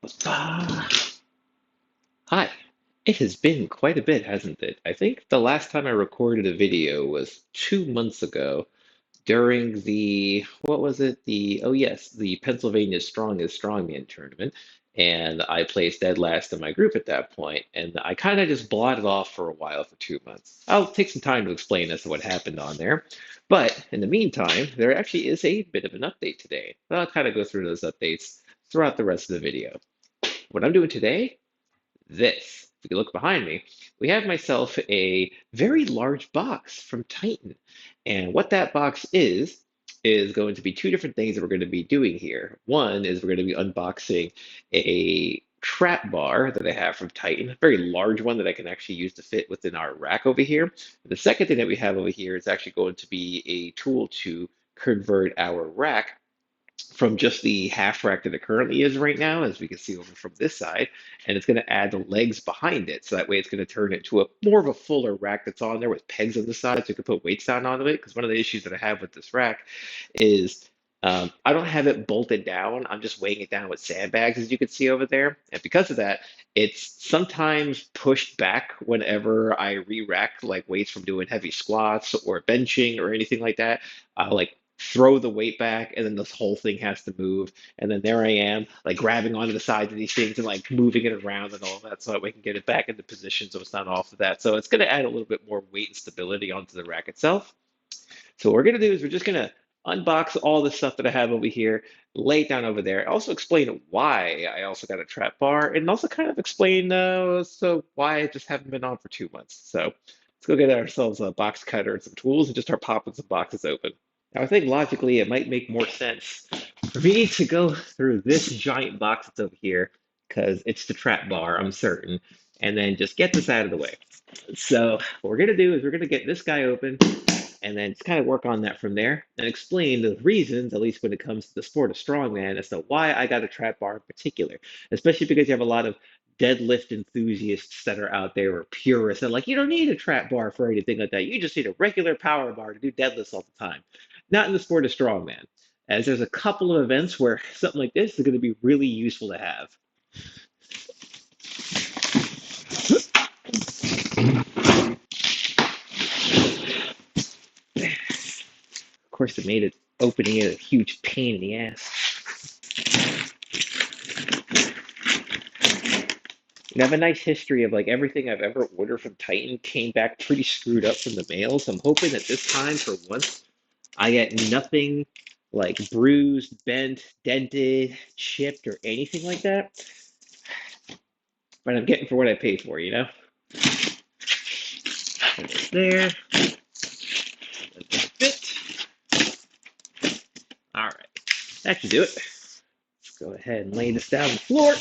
Ah, Hi. It has been quite a bit, hasn't it? I think the last time I recorded a video was 2 months ago during the, what was it? Oh yes, the Pennsylvania Strongest Strongman tournament. And I placed dead last in my group at that point, and I kind of just blotted off for a while for 2 months. I'll take some time to explain as to what happened on there. But in the meantime, there actually is a bit of an update today. I'll kind of go through those updates throughout the rest of the video. What I'm doing today this. If you look behind me, we have myself a very large box from Titan. And what that box is going to be two different things that we're going to be doing here. One is we're going to be unboxing a trap bar that I have from Titan, a very large one that I can actually use to fit within our rack over here. The second thing that we have over here is actually going to be a tool to convert our rack from just the half rack that it currently is right now, as we can see over from this side, and it's going to add the legs behind it. So that way it's going to turn it to a more of a fuller rack that's on there with pegs on the side so you can put weights down onto it. Because one of the issues that I have with this rack is I don't have it bolted down. I'm just weighing it down with sandbags, as you can see over there. And because of that, it's sometimes pushed back whenever I re-rack like weights from doing heavy squats or benching or anything like that. I'll like throw the weight back and then this whole thing has to move. And then there I am, like grabbing onto the sides of these things and like moving it around and all that so that we can get it back into position so it's not off of that. So it's going to add a little bit more weight and stability onto the rack itself. So what we're going to do is we're just going to unbox all the stuff that I have over here, lay it down over there, also explain why I also got a trap bar, and also kind of explain why I just haven't been on for 2 months. So let's go get ourselves a box cutter and some tools and just start popping some boxes open. Now, I think logically it might make more sense for me to go through this giant box that's over here because it's the trap bar, I'm certain, and then just get this out of the way. So what we're gonna do is we're gonna get this guy open and then just kind of work on that from there and explain the reasons, at least when it comes to the sport of strongman, as to why I got a trap bar in particular, especially because you have a lot of deadlift enthusiasts that are out there or purists and like you don't need a trap bar for anything like that. You just need a regular power bar to do deadlifts all the time. Not in the sport of strongman, as there's a couple of events where something like this is going to be really useful to have. Of course, it made it opening it a huge pain in the ass. And I have a nice history of like everything I've ever ordered from Titan came back pretty screwed up from the mail. So I'm hoping that this time, for once, I get nothing like bruised, bent, dented, chipped, or anything like that. But I'm getting for what I paid for, you know? And it's there. And the fit. All right. That should do it. Let's go ahead and lay this down on the floor.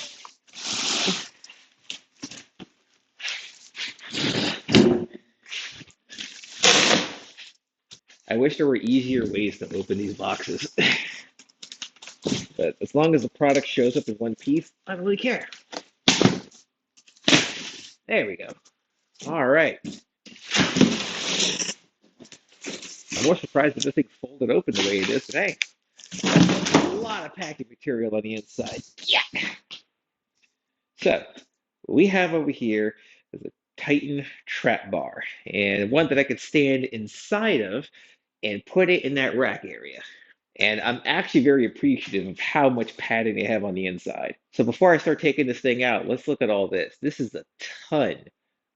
I wish there were easier ways to open these boxes. But as long as the product shows up in one piece, I don't really care. There we go. All right. I'm more surprised that this thing folded open the way it is today. That's a lot of packing material on the inside. Yeah. So what we have over here is a Titan trap bar, and one that I could stand inside of and put it in that rack area. And I'm actually very appreciative of how much padding they have on the inside. So before I start taking this thing out, let's look at all this. This is a ton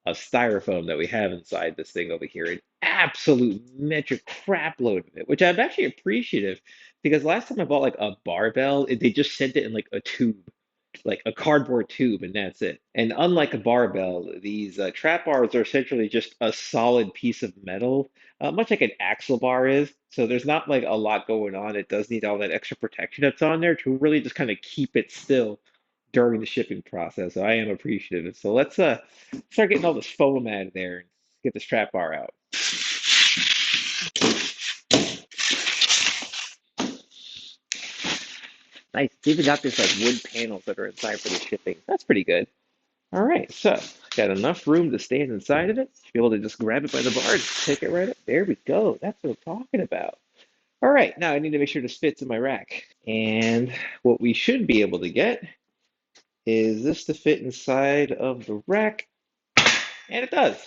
of styrofoam that we have inside this thing over here. An absolute metric crap load of it, which I'm actually appreciative because last time I bought like a barbell, they just sent it in like a tube, like a cardboard tube, and that's it. And unlike a barbell, these trap bars are essentially just a solid piece of metal, much like an axle bar is. So there's not like a lot going on. It does need all that extra protection that's on there to really just kind of keep it still during the shipping process. So I am appreciative. So let's start getting all this foam out of there and get this trap bar out. Nice. It's even got this like wood panels that are inside for the shipping. That's pretty good. All right, so got enough room to stand inside of it. Be able to just grab it by the bar and pick it right up. There we go. That's what I'm talking about. All right, now I need to make sure this fits in my rack. And what we should be able to get Is this to fit inside of the rack? And it does.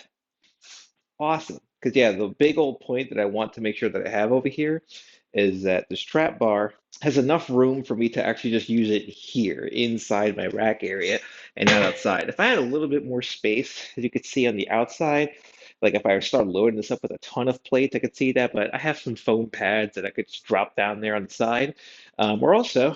Awesome. Because, yeah, the big old point that I want to make sure that I have over here is that this trap bar has enough room for me to actually just use it here inside my rack area and not outside. If I had a little bit more space, as you could see on the outside, like if I start loading this up with a ton of plates, I could see that, but I have some foam pads that I could just drop down there on the side. Or also,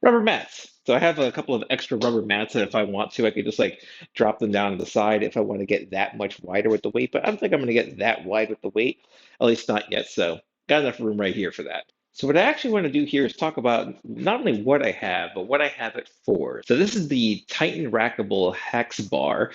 rubber mats. So I have a couple of extra rubber mats that if I want to, I could just like drop them down to the side if I want to get that much wider with the weight. But I don't think I'm going to get that wide with the weight, at least not yet. So got enough room right here for that. So what I actually want to do here is talk about not only what I have, but what I have it for. So this is the Titan Rackable Hex Bar,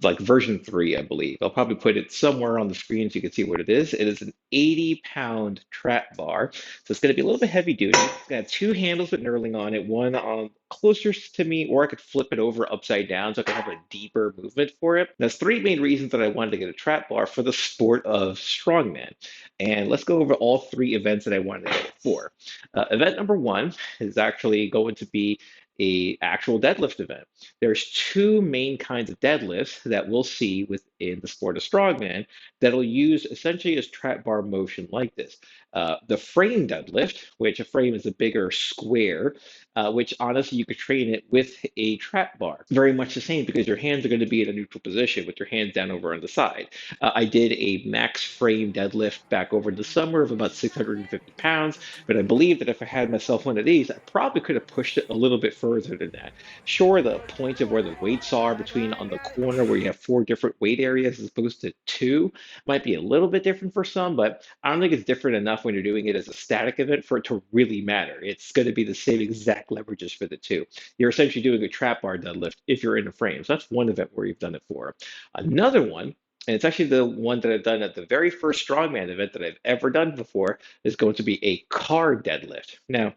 like version 3, I believe. I'll probably put it somewhere on the screen so you can see what it is. It is an 80-pound trap bar. So it's going to be a little bit heavy duty. It's got two handles with knurling on it, one on closest to me, or I could flip it over upside down so I can have a deeper movement for it. There's three main reasons that I wanted to get a trap bar for the sport of strongman. And let's go over all three events that I wanted to get it for. Event number one is actually going to be a actual deadlift event. There's two main kinds of deadlifts that we'll see within the sport of strongman that'll use essentially as trap bar motion like this. The frame deadlift, which a frame is a bigger square, which honestly you could train it with a trap bar. Very much the same because your hands are going to be in a neutral position with your hands down over on the side. I did a max frame deadlift back over the summer of about 650 pounds, but I believe that if I had myself one of these, I probably could have pushed it a little bit further than that. Sure, the point of where the weights are between on the corner where you have four different weight areas as opposed to two might be a little bit different for some, but I don't think it's different enough when you're doing it as a static event for it to really matter. It's going to be the same exact leverages for the two. You're essentially doing a trap bar deadlift if you're in a frame. So that's one event where you've done it for. Another one, and it's actually the one that I've done at the very first strongman event that I've ever done before, is going to be a car deadlift. Now,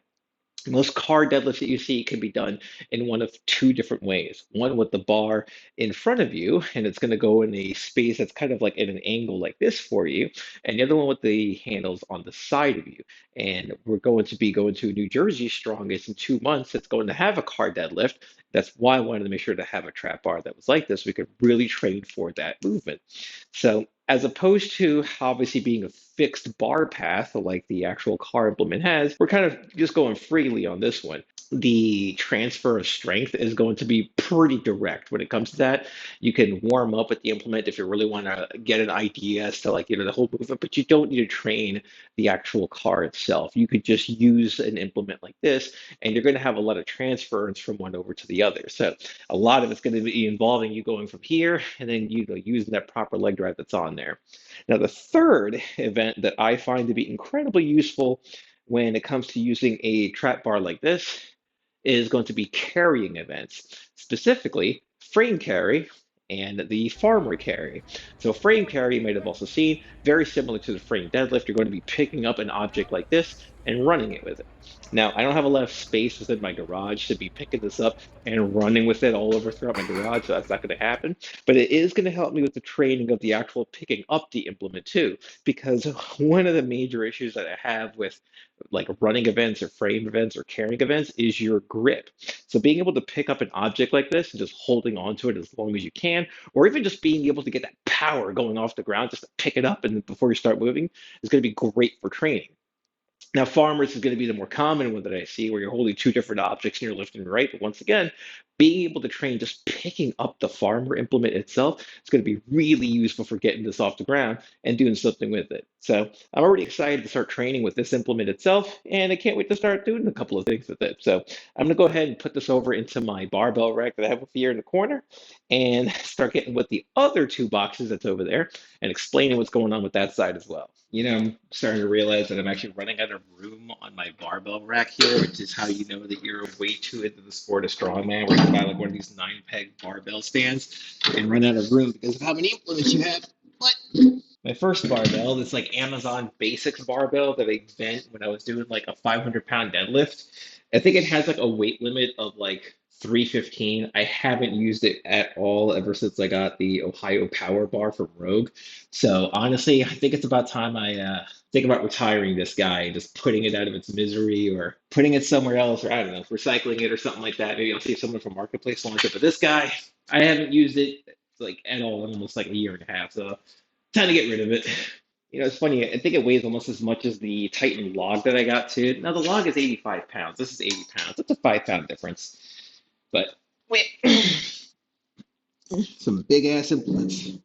most car deadlifts that you see can be done in one of two different ways. One with the bar in front of you, and it's going to go in a space that's kind of like at an angle like this for you, and the other one with the handles on the side of you. And we're going to be going to New Jersey Strongest in 2 months. It's going to have a car deadlift. That's why I wanted to make sure to have a trap bar that was like this. We could really train for that movement. So as opposed to obviously being a fixed bar path like the actual car implement has, we're kind of just going freely on this one. The transfer of strength is going to be pretty direct when it comes to that. You can warm up with the implement if you really want to get an idea as to like, the whole movement, but you don't need to train the actual car itself. You could just use an implement like this, and you're going to have a lot of transference from one over to the other. So a lot of it's going to be involving you going from here and then using that proper leg drive that's on there. Now, the third event that I find to be incredibly useful when it comes to using a trap bar like this is going to be carrying events, specifically frame carry and the farmer carry. So frame carry, you might have also seen, very similar to the frame deadlift. You're going to be picking up an object like this and running it with it. Now, I don't have a lot of space within my garage to be picking this up and running with it all over throughout my garage, so that's not going to happen. But it is going to help me with the training of the actual picking up the implement too, because one of the major issues that I have with like running events or frame events or carrying events is your grip. So being able to pick up an object like this and just holding onto it as long as you can, or even just being able to get that power going off the ground just to pick it up and before you start moving is going to be great for training. Now, farmers is going to be the more common one that I see where you're holding two different objects and you're lifting right. But once again, being able to train just picking up the farmer implement itself is going to be really useful for getting this off the ground and doing something with it. So I'm already excited to start training with this implement itself, and I can't wait to start doing a couple of things with it. So I'm going to go ahead and put this over into my barbell rack that I have up here in the corner and start getting with the other two boxes that's over there and explaining what's going on with that side as well. I'm starting to realize that I'm actually running out of room on my barbell rack here, which is how you know that you're way too into the sport of strongman, where you buy like one of these 9-peg barbell stands and run out of room because of how many implements you have. What? My first barbell, this like Amazon Basics barbell that I bent when I was doing like a 500-pound deadlift. I think it has like a weight limit of like 315. I haven't used it at all ever since I got the Ohio Power Bar from Rogue. So honestly, I think it's about time I think about retiring this guy and just putting it out of its misery or putting it somewhere else, or I don't know, recycling it or something like that. Maybe I'll see if someone from Marketplace wants it. But this guy, I haven't used it like at all in almost like a year and a half. So time to get rid of it. It's funny. I think it weighs almost as much as the Titan log that I got too. Now the log is 85 pounds. This is 80 pounds. That's a 5 pound difference. But wait, some big ass implements.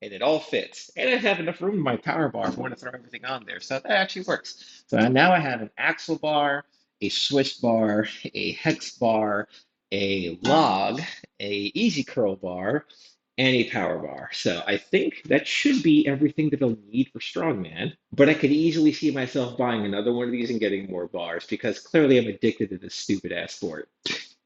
And it all fits. And I have enough room in my power bar if I want to throw everything on there. So that actually works. So now I have an axle bar, a swish bar, a hex bar, a log, a easy curl bar, and a power bar. So I think that should be everything that I'll need for strongman. But I could easily see myself buying another one of these and getting more bars because clearly I'm addicted to this stupid ass sport.